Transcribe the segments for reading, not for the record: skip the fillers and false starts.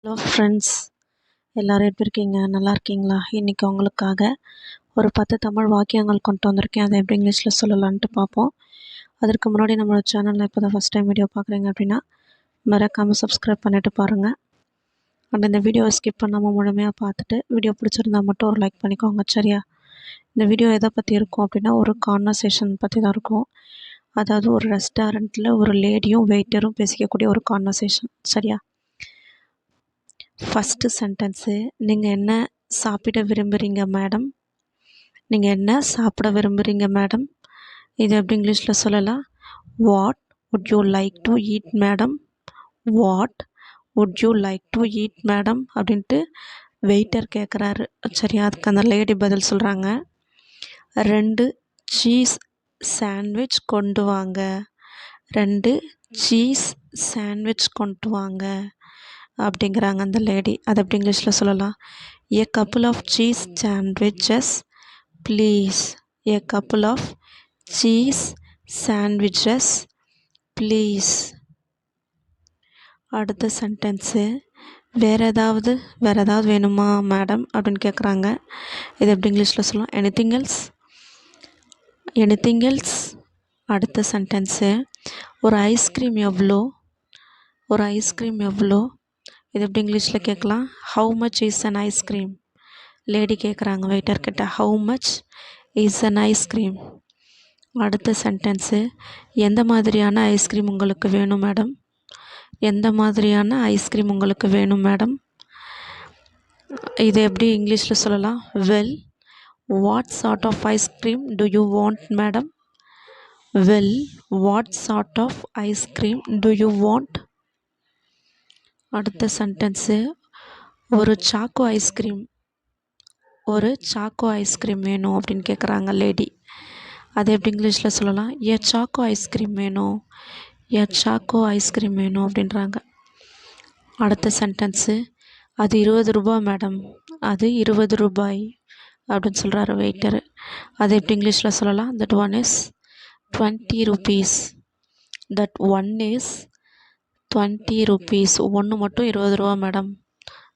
Hello friends, எல்லோரும் எப்படி இருக்கீங்க? நல்லா இருக்கீங்களா? இன்றைக்கி உங்களுக்காக ஒரு 10 தமிழ் வாக்கியங்கள் கொண்டு வந்திருக்கேன். அதை எப்படி இங்கிலீஷில் சொல்லலான்ட்டு பார்ப்போம். அதற்கு முன்னாடி நம்மளோட சேனலில் இப்போ தான் ஃபஸ்ட் டைம் வீடியோ பார்க்குறீங்க அப்படின்னா மறக்காமல் சப்ஸ்கிரைப் பண்ணிவிட்டு பாருங்கள். அண்ட் இந்த வீடியோவை ஸ்கிப் பண்ணாமல் முழுமையாக பார்த்துட்டு வீடியோ பிடிச்சிருந்தா மட்டும் ஒரு லைக் பண்ணிக்கோங்க, சரியா? இந்த வீடியோ எதை பற்றி இருக்கும் அப்படின்னா ஒரு கான்வர்சேஷன் பற்றி தான் இருக்கும். அதாவது ஒரு ரெஸ்டாரண்ட்டில் ஒரு லேடியும் வெயிட்டரும் பேசிக்கக்கூடிய ஒரு கான்வர்சேஷன், சரியா? ஃபஸ்ட்டு சென்டென்ஸு, நீங்கள் என்ன சாப்பிட விரும்புகிறீங்க மேடம்? நீங்கள் என்ன சாப்பிட விரும்புகிறீங்க மேடம்? இது எப்படி இங்கிலீஷில் சொல்லலாம்? What would you like to eat madam? What would you like to eat madam அப்படின்ட்டு வெயிட்டர் கேட்குறாரு, சரியா? அதுக்கு அந்த லேடி பதில் சொல்கிறாங்க, 2 சீஸ் சாண்ட்விச் கொண்டு வாங்க. 2 சீஸ் சாண்ட்விச் கொண்டு வாங்க அப்படிங்கிறாங்க அந்த லேடி. அது எப்படி இங்கிலீஷில் சொல்லலாம்? A couple of cheese sandwiches please. A couple of cheese sandwiches please. அடுத்த சென்டென்ஸு, வேறு ஏதாவது வேணுமா மேடம் அப்படின்னு கேட்குறாங்க. இது எப்படி இங்கிலீஷில் சொல்லலாம்? Anything else. Anything else. அடுத்த சென்டென்ஸு, ஒரு ஐஸ்கிரீம் எவ்வளோ? ஒரு ஐஸ்கிரீம் எவ்வளோ? இது எப்படி இங்கிலீஷில் கேட்கலாம்? How much is an ice cream? Lady கேட்குறாங்க வெயிட்டர்கிட்ட, how much is an ice cream? அடுத்த சென்டென்ஸு, எந்த மாதிரியான ஐஸ்கிரீம் உங்களுக்கு வேணும் மேடம்? எந்த மாதிரியான ஐஸ்கிரீம் உங்களுக்கு வேணும் மேடம்? இது எப்படி இங்கிலீஷில் சொல்லலாம்? Well what sort of ice cream do you want madam? Well what sort of ice cream do you want? அடுத்த சென்டென்ஸு, ஒரு சாக்கோ ஐஸ்கிரீம் வேணும் அப்படின்னு கேட்குறாங்க லேடி. அது எப்படி இங்கிலீஷில் சொல்லலாம்? ஏ சாக்கோ ஐஸ்கிரீம் வேணும். ஏ சாக்கோ ஐஸ்கிரீம் வேணும் அப்படின்றாங்க. அடுத்த சென்டென்ஸு, அது 20 ரூபாய் மேடம். அது 20 ரூபாய் அப்படின்னு சொல்கிறாரு வெயிட்டரு. அது எப்படி இங்கிலீஷில் சொல்லலாம்? That one is 20 rupees. That one is 20 rupees. ஒன்று மட்டும் 20 ரூபா மேடம்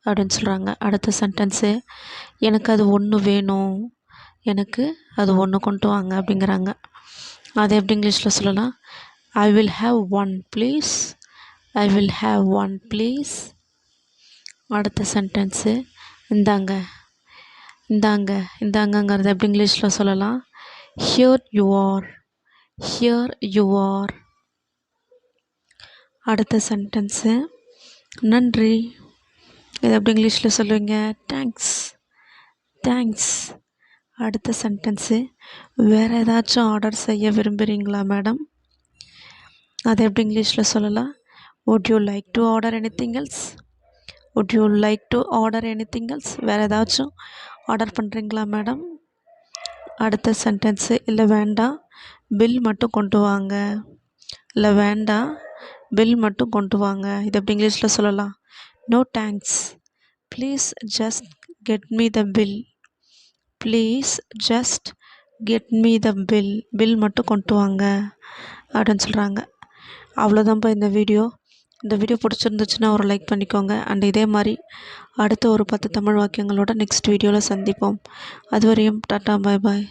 அப்படின்னு சொல்கிறாங்க. அடுத்த சென்டென்ஸு, எனக்கு அது ஒன்று வேணும். எனக்கு அது ஒன்று கொண்டு வாங்க அப்படிங்கிறாங்க. அது எப்படி இங்கிலீஷில் சொல்லலாம்? I will have one please. I will have one please. அடுத்த சென்டென்ஸு, இந்தாங்கங்கிறது எப்படி இங்கிலீஷில் சொல்லலாம்? Here you are. Here you are. அடுத்த சென்டென்ஸு, நன்றி. இது எப்படி இங்கிலீஷில் சொல்லுவீங்க? தேங்க்ஸ். தேங்க்ஸ். அடுத்த சென்டென்ஸு, வேறு ஏதாச்சும் ஆர்டர் செய்ய விரும்புகிறீங்களா மேடம்? அது எப்படி இங்கிலீஷில் சொல்லலாம்? Would you like to order anything else? Would you like to order anything else? வேறு ஏதாச்சும் ஆர்டர் பண்ணுறீங்களா மேடம்? அடுத்த சென்டென்ஸு, இல்லை வேண்டாம், பில் மட்டும் கொண்டு வாங்க. இல்லை வேண்டாம், பில் மட்டும் கொண்டு வாங்க. இது எப்படி இங்கிலீஷில் சொல்லலாம்? No thanks, please just get me the bill. Please just get me the bill. Bill மட்டும் கொண்டு வாங்க அப்படின்னு சொல்கிறாங்க. அவ்வளோதான்ப்பா இந்த வீடியோ. இந்த வீடியோ பிடிச்சிருந்துச்சுன்னா ஒரு லைக் பண்ணிக்கோங்க. அண்ட் இதே மாதிரி அடுத்த ஒரு 10 தமிழ் வாக்கியங்களோட நெக்ஸ்ட் வீடியோவில் சந்திப்போம். அதுவரையும் டாட்டா, பாய் பாய்.